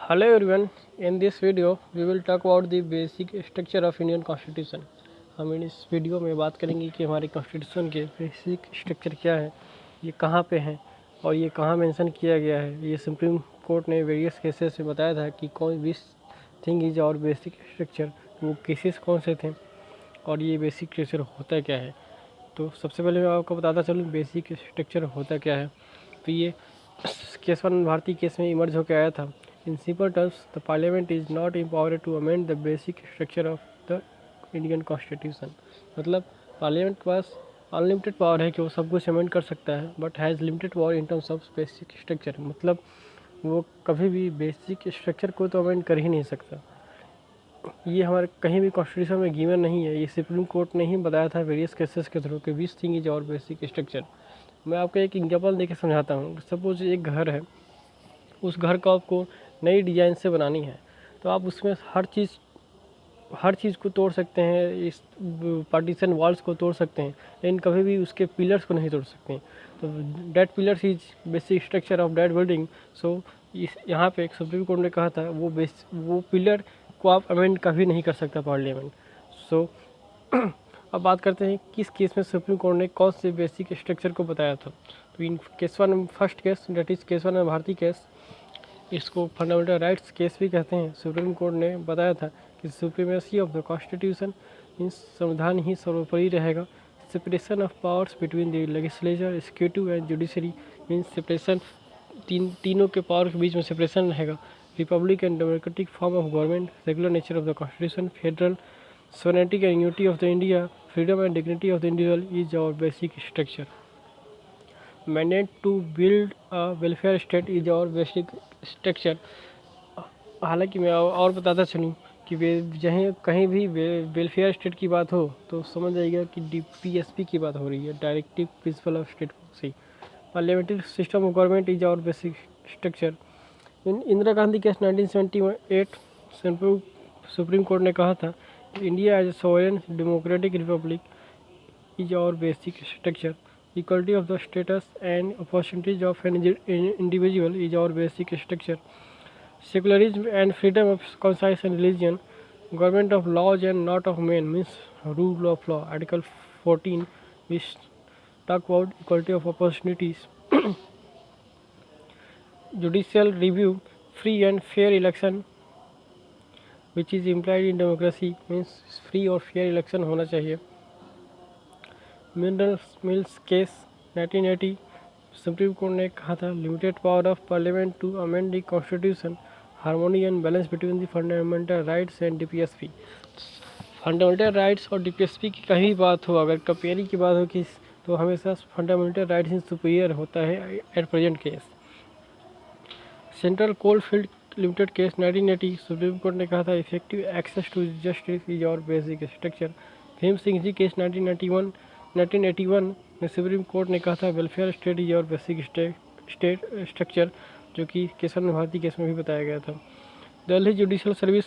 Hello everyone, in this video we will talk about the basic structure of Indian Constitution. हम इस video में बात करेंगे कि हमारे कॉन्स्टिट्यूशन के बेसिक स्ट्रक्चर क्या है, ये कहाँ पे हैं और ये कहाँ मेंशन किया गया है। ये सुप्रीम कोर्ट ने वेरियस केसेस में बताया था कि कौन which thing is our basic structure, वो केसेस कौन से थे और ये बेसिक स्ट्रक्चर होता क्या है। तो सबसे पहले मैं आपको बताता चलूँ बेसिक स्ट्रक्चर होता क्या है। तो ये केशवन भारती केस में इमर्ज होकर आया था। In simple terms, the parliament is not empowered to amend the basic structure of the Indian constitution. मतलब पार्लियामेंट के पास अनलिमिटेड पावर है कि वो सब कुछ अमेंड कर सकता है, but has limited power in terms of basic structure. मतलब वो कभी भी बेसिक स्ट्रक्चर को तो अमेंड कर ही नहीं सकता। ये हमारे कहीं भी कॉन्स्टिट्यूशन में गिवन नहीं है, ये सुप्रीम कोर्ट ने ही बताया था वेरियस केसेस के थ्रू कि which thing is our basic structure. मैं आपको एक एग्जांपल देके समझाता हूँ। सपोज एक घर है, उस घर को आपको नई डिज़ाइन से बनानी है, तो आप उसमें हर चीज़ को तोड़ सकते हैं, इस पार्टीशन वॉल्स को तोड़ सकते हैं, लेकिन कभी भी उसके पिलर्स को नहीं तोड़ सकते हैं। तो that pillars is basic structure of that building. So इस यहाँ पे एक सुप्रीम कोर्ट ने कहा था वो पिलर को आप अमेंड कभी नहीं कर सकता पार्लियामेंट। सो अब बात करते हैं किस केस में सुप्रीम कोर्ट ने कौन से बेसिक स्ट्रक्चर को बताया था। तो इन Kesavan first case, that is Kesavan Bharati case, इसको फंडामेंटल राइट्स केस भी कहते हैं। सुप्रीम कोर्ट ने बताया था कि supremacy of the constitution means संविधान ही सर्वोपरि रहेगा। Separation of powers between the legislature, executive and judiciary means separation, तीनों के पावर के बीच में सेपरेशन रहेगा। Republic and democratic form of government, regular nature of the constitution, federal sovereignty and unity of the India, freedom and dignity of the individual is our basic structure. Mandate to build a welfare state is our basic structure. हालांकि मैं और बताता चलूँ कि जहाँ कहीं भी welfare state की बात हो तो समझ जाइएगा कि DPSP की बात हो रही है, directive principle of state policy. Parliamentary system of government is our basic structure. Indira Gandhi case 1978, supreme court ने कहा था India as a sovereign democratic republic is our basic structure. Equality of the status and opportunities of an individual is our basic structure. Secularism and freedom of conscience and religion. Government of laws and not of men means rule of law. Article 14 which talk about equality of opportunities. Judicial review, free and fair election which is implied in democracy means free और fair election होना चाहिए. Mills case 1980, supreme court ने कहा था limited power of parliament to amend the constitution, harmony and balance between the fundamental rights and DPSP। Fundamental rights और DPSP की कहीं बात हो, अगर कंपेयरिंग की बात हो कि तो हमेशा फंडामेंटल राइट्स इन सुपीरियर होता है at present case. Central coal field limited case 1980, supreme court ने कहा था effective access to justice is our basic structure. Bhim Singh ji case 1981 में सुप्रीम कोर्ट ने कहा था welfare state is our basic state structure, जो कि केशवन भारती केस में भी बताया गया था। Delhi judicial service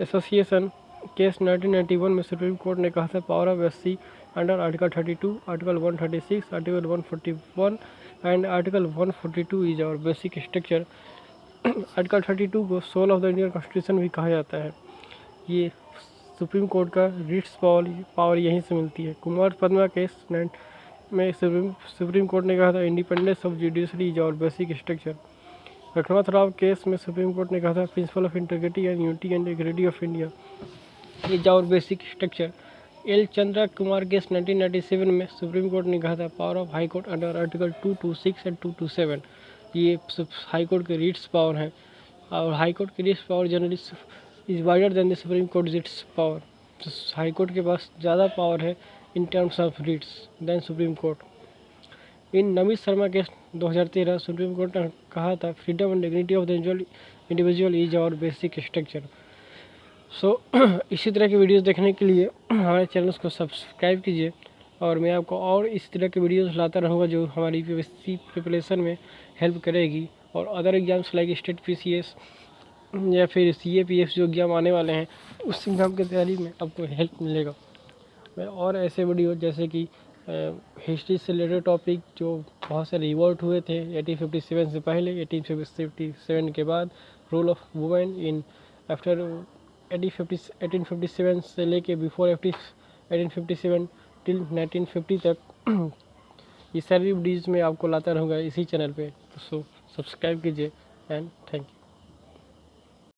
association case 1991 में सुप्रीम कोर्ट ने कहा था power of SC under article 32, article 136, article 141 and article 142 is our basic structure. Article 32 को soul of the Indian constitution भी कहा जाता है। ये सुप्रीम कोर्ट का रिट्स पावर यहीं से मिलती है। कुमार पद्मा केस में सुप्रीम कोर्ट ने कहा था independence of judiciary is our basic structure. Raghunath Rao case में सुप्रीम कोर्ट ने कहा था principle of integrity and unity and integrity of India is our basic structure. L Chandra Kumar case 1997 में सुप्रीम कोर्ट ने कहा था power of high court under article 226 and 227। ये high court के रिट्स पावर हैं और हाई कोर्ट के writs power generally is wider than the supreme court writs power. तो हाई कोर्ट के पास ज़्यादा पावर है in terms of writs then supreme court. In Namit Sharma case 2013, supreme court ने कहा था freedom and dignity of the individual is our basic structure. So इसी तरह की वीडियोस देखने के लिए हमारे चैनल्स को सब्सक्राइब कीजिए और मैं आपको और इस तरह के वीडियोस लाता रहूँगा जो हमारी PPSC प्रिपरेशन में हेल्प करेगी और other exams like state PCS या फिर CA PF जो एग्जाम आने वाले हैं उस एग्ज़ाम की तैयारी में आपको हेल्प मिलेगा। मैं और ऐसे वीडियो जैसे कि हिस्ट्री से रिलेटेड टॉपिक जो बहुत से रिवोल्ट हुए थे 1857 से पहले, 1857 के बाद, role of women in after 1857 से लेके बिफोर 1857 टिल 1950 तक ये सारी वीडियोज़ में आपको लाता रहूँगा इसी चैनल पे। तो सब्सक्राइब कीजिए एंड थैंक यू।